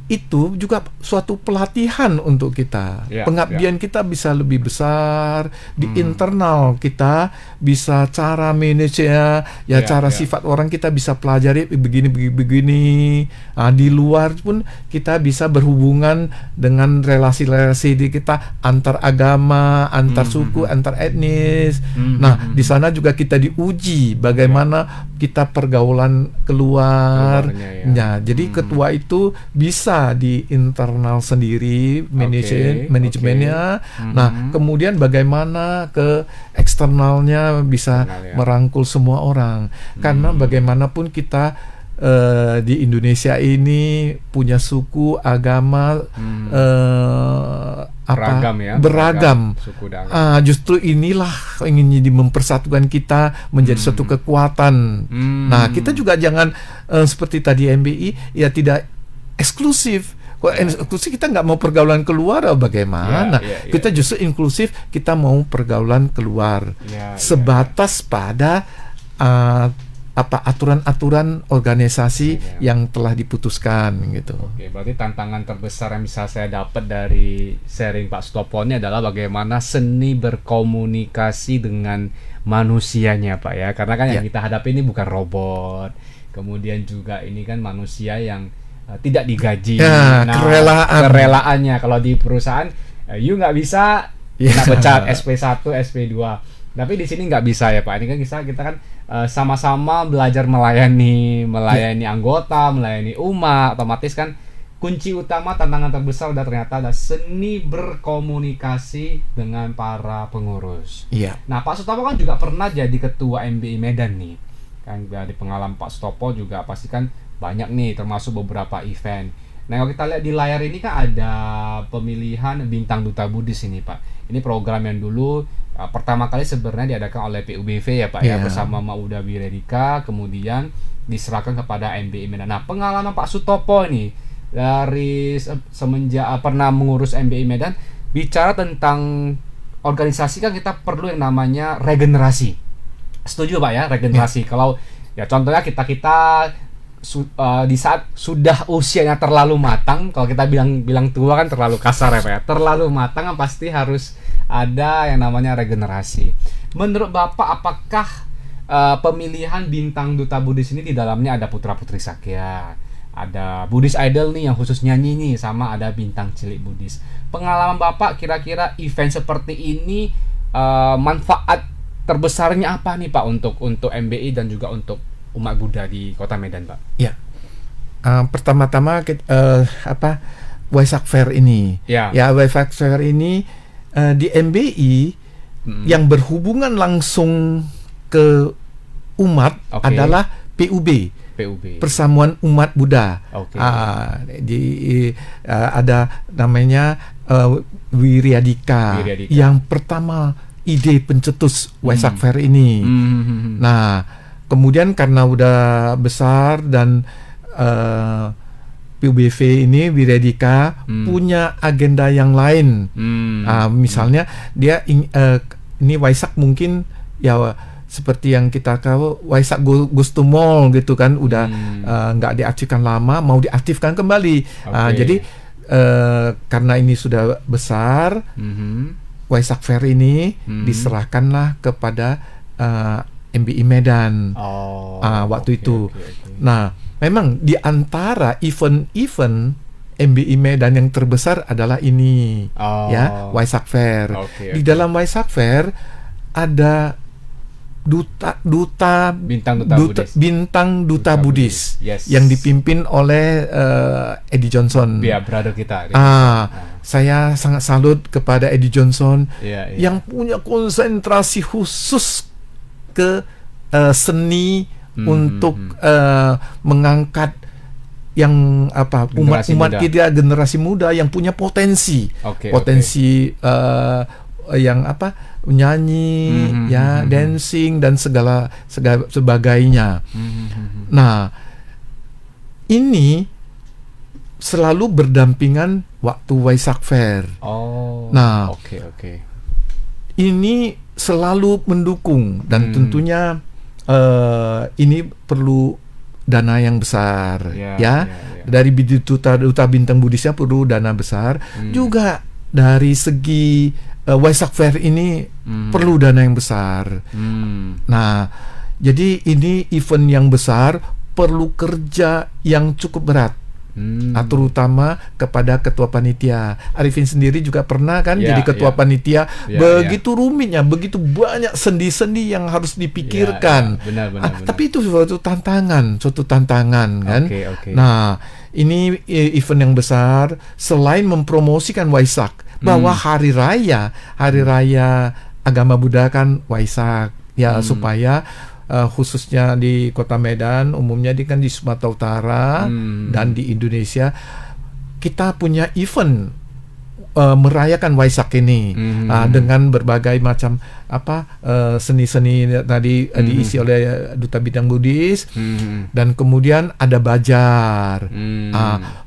itu juga suatu pelatihan untuk kita. Pengabdian kita bisa lebih besar di internal kita, bisa cara manage-nya, cara sifat orang kita bisa pelajari begini. Di luar pun kita bisa berhubungan dengan relasi-relasi di kita antar agama, antar suku, antar etnis. Nah, di sana juga kita diuji bagaimana kita pergaulan keluar. Jadi ketua itu bisa di internal sendiri manajemennya. Nah, kemudian bagaimana ke eksternalnya bisa merangkul semua orang. Karena bagaimanapun kita di Indonesia ini punya suku, agama beragam. Justru inilah ingin mempersatukan kita menjadi suatu kekuatan. Nah, kita juga jangan seperti tadi MBI ya tidak eksklusif. Kalau eksklusif kita nggak mau pergaulan keluar, bagaimana? Kita justru inklusif, kita mau pergaulan keluar. Sebatas pada aturan-aturan organisasi yang telah diputuskan gitu. Berarti tantangan terbesar yang bisa saya dapat dari sharing Pak Sutopo ini adalah bagaimana seni berkomunikasi dengan manusianya, Pak ya. Karena kan yang kita hadapi ini bukan robot. Kemudian juga ini kan manusia yang tidak digaji. Kerelaannya kalau di perusahaan you nggak bisa pecat SP1, SP2. Tapi di sini nggak bisa ya Pak. Ini kan kita kan sama-sama belajar melayani anggota, melayani umat. Otomatis kan kunci utama, tantangan terbesar ternyata adalah seni berkomunikasi dengan para pengurus. Nah, Pak Sutopo kan juga pernah jadi ketua MBI Medan nih. Kan dari pengalaman Pak Sutopo juga pasti kan banyak nih, termasuk beberapa event. Nah, kalau kita lihat di layar ini kan ada pemilihan Bintang Duta Buddhis ini Pak. Ini program yang dulu pertama kali sebenarnya diadakan oleh PUBV ya Pak ya, bersama Mauda Wiredika, kemudian diserahkan kepada MBI Medan. Nah, pengalaman Pak Sutopo ini dari semenjak pernah mengurus MBI Medan, bicara tentang organisasi kan kita perlu yang namanya regenerasi. Setuju Pak ya, regenerasi. Kalau ya contohnya kita di saat sudah usianya terlalu matang, kalau kita bilang tua kan terlalu kasar ya Pak ya, terlalu matang kan pasti harus ada yang namanya regenerasi. Menurut Bapak, apakah pemilihan Bintang Duta Buddhis ini di dalamnya ada putra-putri Sakya, ada Buddhis Idol nih yang khusus nyanyi nih, sama ada Bintang Cilik Buddhis. Pengalaman Bapak kira-kira event seperti ini manfaat terbesarnya apa nih Pak untuk MBI dan juga untuk umat Buddha di Kota Medan, Pak? Ya, pertama-tama Waisak Fair ini, Waisak Fair ini di MBI yang berhubungan langsung ke umat adalah PUB, Persamuan Umat Buddha. Ada namanya Wiryadika yang pertama ide pencetus Waisak Fair ini. Nah, kemudian karena udah besar dan PBV ini Wiredika punya agenda yang lain. Misalnya dia ini Waisak mungkin ya seperti yang kita tahu Waisak Gusto Mall gitu kan, udah nggak diaktifkan lama, mau diaktifkan kembali. Jadi karena ini sudah besar, Waisak Fair ini diserahkanlah kepada MBI Medan waktu itu. Nah, memang di antara event-event MBI Medan yang terbesar adalah ini, ya, Waisak Fair. Di dalam Waisak Fair ada bintang duta Buddhis yang dipimpin oleh Eddie Johnson. Ya, brother kita. Saya sangat salut kepada Eddie Johnson yang punya konsentrasi khusus ke seni untuk mengangkat yang umat kita, generasi muda yang punya potensi, yang menyanyi, dancing dan segala sebagainya. Nah, ini selalu berdampingan waktu Waisak Fair. Ini selalu mendukung dan tentunya ini perlu dana yang besar, dari duta bintang Buddhisnya perlu dana besar, juga dari segi Waisak Fair ini perlu dana yang besar. Nah, jadi ini event yang besar, perlu kerja yang cukup berat. Terutama kepada ketua panitia. Arifin sendiri juga pernah kan jadi ketua panitia. Begitu rumitnya, begitu banyak sendi-sendi yang harus dipikirkan. Benar. Tapi itu suatu tantangan kan. Nah, ini event yang besar. Selain mempromosikan Waisak, bahwa hari raya agama Buddha kan Waisak, ya, supaya khususnya di Kota Medan, umumnya kan di Sumatera Utara dan di Indonesia, kita punya event merayakan Waisak ini dengan berbagai macam seni-seni tadi diisi oleh duta bidang Buddhis, dan kemudian ada bajar.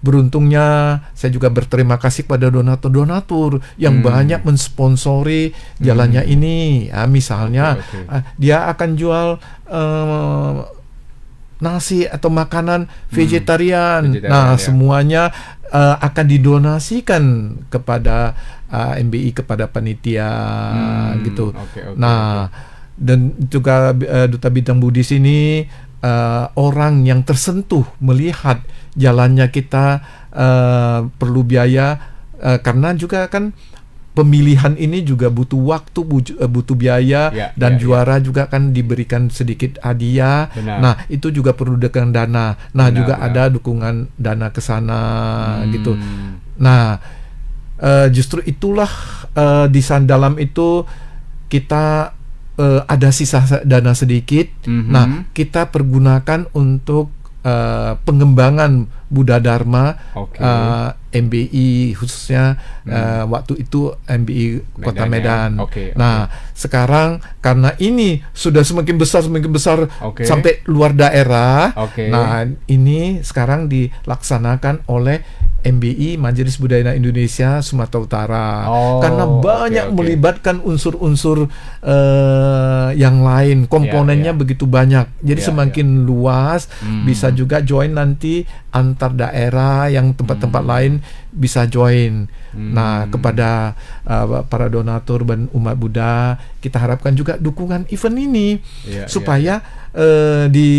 Beruntungnya saya juga berterima kasih pada donatur yang banyak mensponsori jalannya ini. Misalnya dia akan jual nasi atau makanan vegetarian. Semuanya akan didonasikan kepada MBI, kepada panitia gitu. Nah, dan juga duta bidang Buddhis ini orang yang tersentuh melihat jalannya kita perlu biaya, karena juga kan pemilihan ini juga butuh waktu, butuh biaya, dan juara juga kan diberikan sedikit hadiah. Nah, itu juga perlu dukungan dana. Nah, juga ada dukungan dana ke sana gitu. Nah, justru itulah di dalam itu kita ada sisa dana sedikit. Nah, kita pergunakan untuk pengembangan Buddha Dharma, MBI khususnya waktu itu MBI Kota Medan. Nah, sekarang karena ini sudah semakin besar sampai luar daerah. Nah, ini sekarang dilaksanakan oleh MBI Majelis Budaya Indonesia Sumatera Utara, karena banyak melibatkan unsur-unsur yang lain, komponennya begitu banyak. Jadi semakin luas, bisa juga join nanti antar daerah yang tempat-tempat lain bisa join. Nah, kepada para donatur dan umat Buddha, kita harapkan juga dukungan event ini supaya di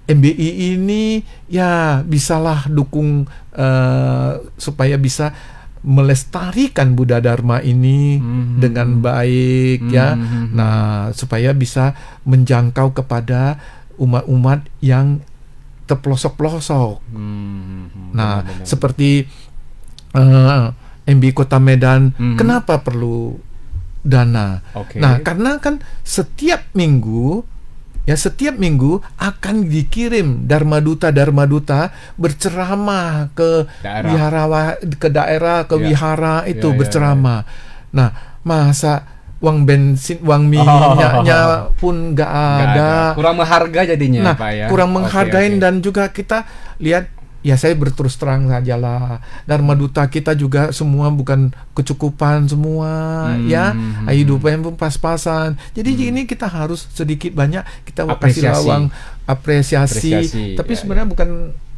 MBI ini ya bisalah dukung supaya bisa melestarikan Buddha Dharma ini dengan baik, ya. Nah, supaya bisa menjangkau kepada umat-umat yang terpelosok-pelosok. Nah, benar. Seperti MBI Kota Medan, kenapa perlu dana? Nah, karena kan setiap minggu akan dikirim Dharma Duta berceramah ke daerah, ke wihara itu berceramah. Nah, masa uang bensin, uang minyaknya pun nggak ada. Kurang mengharga jadinya, Nah, Pak, ya. Kurang menghargain. Dan juga kita lihat ya saya berterus terang sajalah, Dharma Duta kita juga semua bukan kecukupan semua, ya hidupnya pun pas-pasan. Jadi ini kita harus sedikit banyak kita kasih lawang apresiasi. Tapi sebenarnya bukan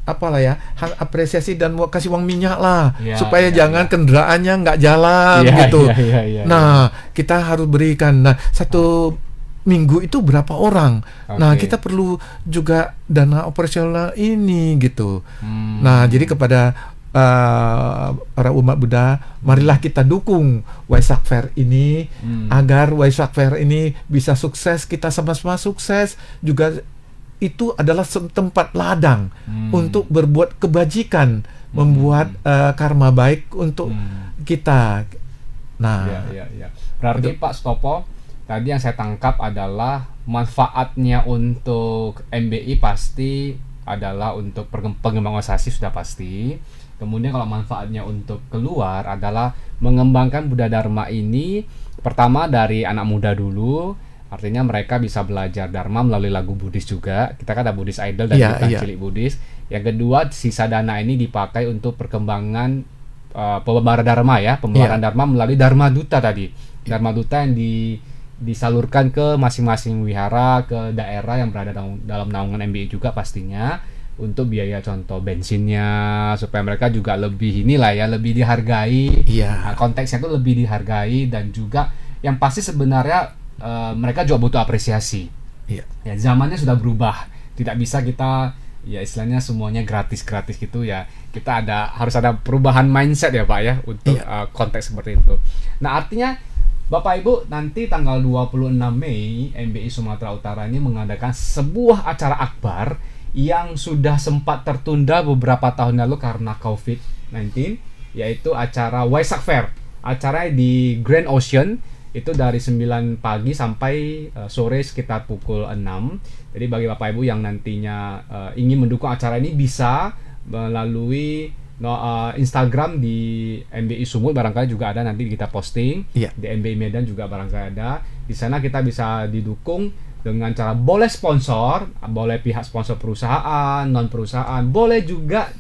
apalah ya, apresiasi dan mau kasih uang minyak lah, supaya jangan kendaraannya nggak jalan gitu. Nah, kita harus berikan. Nah, satu minggu itu berapa orang? Nah, kita perlu juga dana operasional ini gitu. Nah, jadi kepada para umat Buddha, marilah kita dukung Waisak Fair ini agar Waisak Fair ini bisa sukses, kita sama-sama sukses juga. Itu adalah tempat ladang untuk berbuat kebajikan, membuat karma baik untuk kita. Nah, berarti Pak Sutopo, tadi yang saya tangkap adalah manfaatnya untuk MBI pasti adalah untuk pengembangan organisasi sudah pasti. Kemudian kalau manfaatnya untuk keluar adalah mengembangkan Buddha Dharma ini pertama dari anak muda dulu. Artinya mereka bisa belajar Dharma melalui lagu Buddhis juga. Kita kan ada Buddhis Idol dan kita cilik Buddhis. Yang kedua, sisa dana ini dipakai untuk perkembangan pembaharan Dharma ya. Pembaharan Dharma melalui Dharma Duta tadi. Dharma Duta yang disalurkan ke masing-masing wihara, ke daerah yang berada dalam naungan MBI juga pastinya. Untuk biaya contoh bensinnya, supaya mereka juga lebih lebih dihargai. Nah, konteksnya itu lebih dihargai dan juga yang pasti sebenarnya mereka juga butuh apresiasi. Ya, zamannya sudah berubah. Tidak bisa kita ya istilahnya semuanya gratis gitu ya. Kita harus ada perubahan mindset ya Pak ya untuk konteks seperti itu. Nah, artinya Bapak Ibu nanti tanggal 26 Mei MBI Sumatera Utara ini mengadakan sebuah acara akbar yang sudah sempat tertunda beberapa tahun lalu karena COVID-19, yaitu acara Waisak Fair. Acaranya di Grand Ocean. Itu dari 9 pagi sampai sore sekitar pukul 6. Jadi bagi Bapak Ibu yang nantinya ingin mendukung acara ini bisa melalui Instagram di MBI Sumut, barangkali juga ada nanti kita posting. Di MBI Medan juga barangkali ada. Di sana kita bisa didukung dengan cara boleh sponsor, boleh pihak sponsor perusahaan, non perusahaan, boleh juga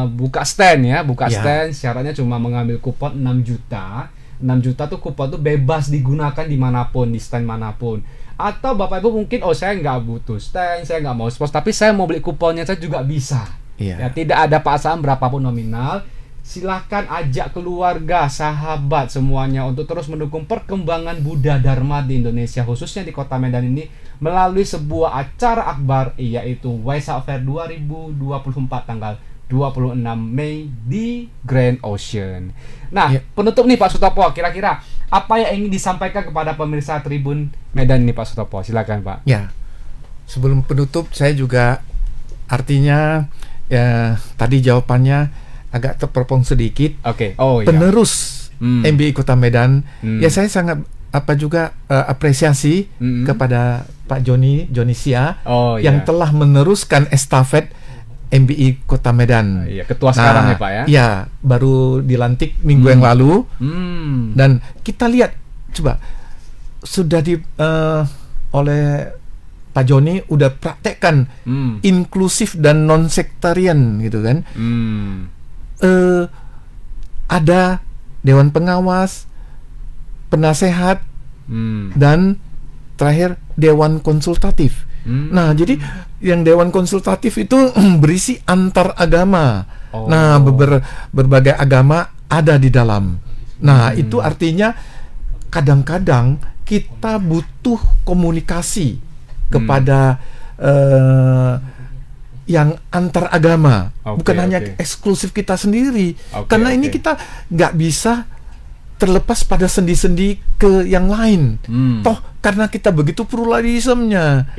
buka stand ya, stand. Syaratnya cuma mengambil kupon 6 juta. 6 juta tuh kupon tuh bebas digunakan dimanapun, di stand manapun. Atau Bapak Ibu mungkin, saya nggak butuh stand, saya nggak mau sponsor, tapi saya mau beli kuponnya saya juga bisa. Ya, tidak ada paksaan berapapun nominal. Silahkan ajak keluarga, sahabat semuanya untuk terus mendukung perkembangan Buddha Dharma di Indonesia, khususnya di Kota Medan ini melalui sebuah acara akbar, yaitu Waisak Fair 2024 tanggal 26 Mei di Grand Ocean. Nah, penutup nih Pak Sutopo, kira-kira apa yang ingin disampaikan kepada pemirsa Tribun Medan nih Pak Sutopo? Silakan Pak. Ya, sebelum penutup saya juga artinya tadi jawabannya agak terpotong sedikit. Penerus MBI Kota Medan, ya saya sangat apresiasi kepada Pak Joni Sia yang telah meneruskan estafet MBI Kota Medan. Ketua sekarang ya Pak ya? Ya, baru dilantik minggu yang lalu. Dan kita lihat, coba sudah oleh Pak Joni udah praktekkan inklusif dan non sektarian gitu kan. Ada Dewan Pengawas, penasehat, dan terakhir Dewan Konsultatif. Nah, jadi yang Dewan Konsultatif itu berisi antar agama. Nah, berbagai agama ada di dalam. Nah, itu artinya kadang-kadang kita butuh komunikasi kepada yang antar agama, bukan hanya eksklusif kita sendiri. Karena ini kita nggak bisa terlepas pada sendi-sendi ke yang lain. Toh karena kita begitu pluralismenya.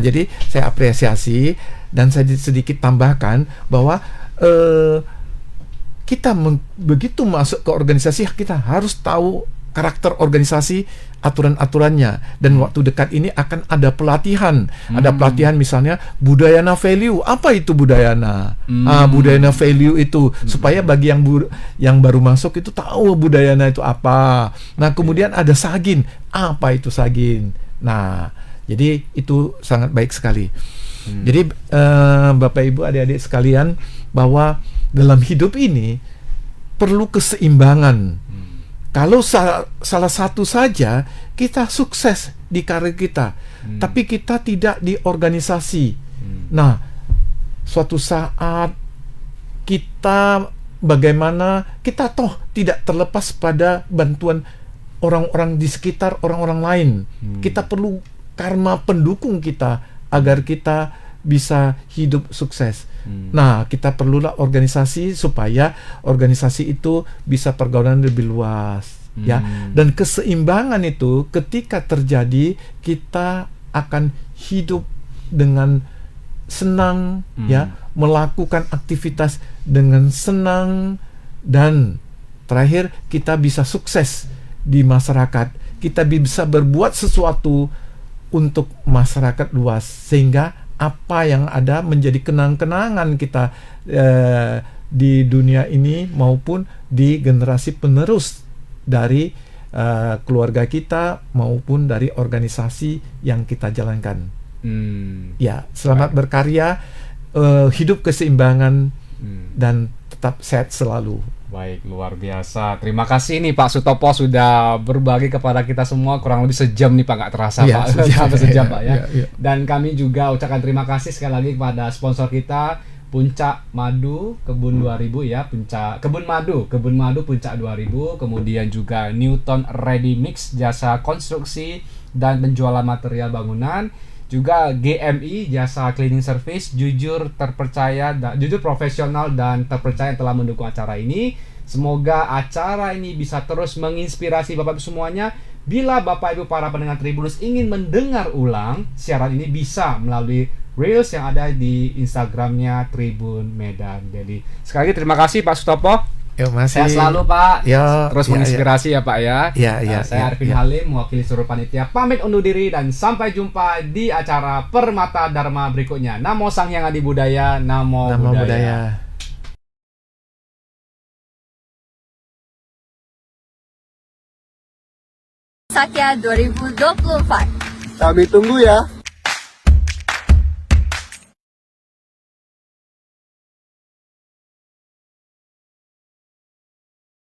Jadi saya apresiasi dan saya sedikit tambahkan bahwa kita begitu masuk ke organisasi, kita harus tahu karakter organisasi, aturan-aturannya, dan waktu dekat ini akan ada pelatihan. Ada pelatihan misalnya Budayana Value. Apa itu Budayana? Budayana Value itu supaya bagi yang baru masuk itu tahu Budayana itu apa. Nah, kemudian ada Sagin. Apa itu Sagin? Nah, jadi itu sangat baik sekali. Jadi Bapak Ibu, adik-adik sekalian, bahwa dalam hidup ini perlu keseimbangan. Kalau salah satu saja kita sukses di karir kita, tapi kita tidak di organisasi. Nah, suatu saat kita bagaimana kita toh tidak terlepas pada bantuan orang-orang di sekitar orang-orang lain. Kita perlu karma pendukung kita agar kita bisa hidup sukses. Nah, kita perlulah organisasi supaya organisasi itu bisa pergaulan lebih luas, ya. Dan keseimbangan itu ketika terjadi, kita akan hidup dengan senang, ya, melakukan aktivitas dengan senang, dan terakhir kita bisa sukses di masyarakat. Kita bisa berbuat sesuatu untuk masyarakat luas, sehingga apa yang ada menjadi kenang-kenangan kita di dunia ini maupun di generasi penerus dari keluarga kita maupun dari organisasi yang kita jalankan. Ya, selamat berkarya, hidup keseimbangan, dan tetap sehat selalu. Baik, luar biasa. Terima kasih nih Pak Sutopo sudah berbagi kepada kita semua, kurang lebih sejam nih Pak, nggak terasa Ya, Pak, sampai sejam Pak ya. Ya. Dan kami juga ucapkan terima kasih sekali lagi kepada sponsor kita, Puncak Madu Kebun 2000 ya, Kebun Madu Puncak 2000, kemudian juga Newton Ready Mix, jasa konstruksi dan penjualan material bangunan. Juga GMI, jasa cleaning service, jujur profesional dan terpercaya yang telah mendukung acara ini. Semoga acara ini bisa terus menginspirasi Bapak Ibu semuanya. Bila Bapak Ibu para pendengar Tribunus ingin mendengar ulang siaran ini, bisa melalui Reels yang ada di Instagramnya Tribun Medan. Jadi sekali lagi terima kasih Pak Sutopo. Ya, masih. Saya selalu Pak, Ya, terus menginspirasi ya Pak ya. Saya Arifin Halim, mewakili seluruh panitia, pamit undur diri dan sampai jumpa di acara Permata Dharma berikutnya. Namo Sang Hyang Adi Budaya, Namo Buddhaya. Sakya 2024. Kami tunggu ya.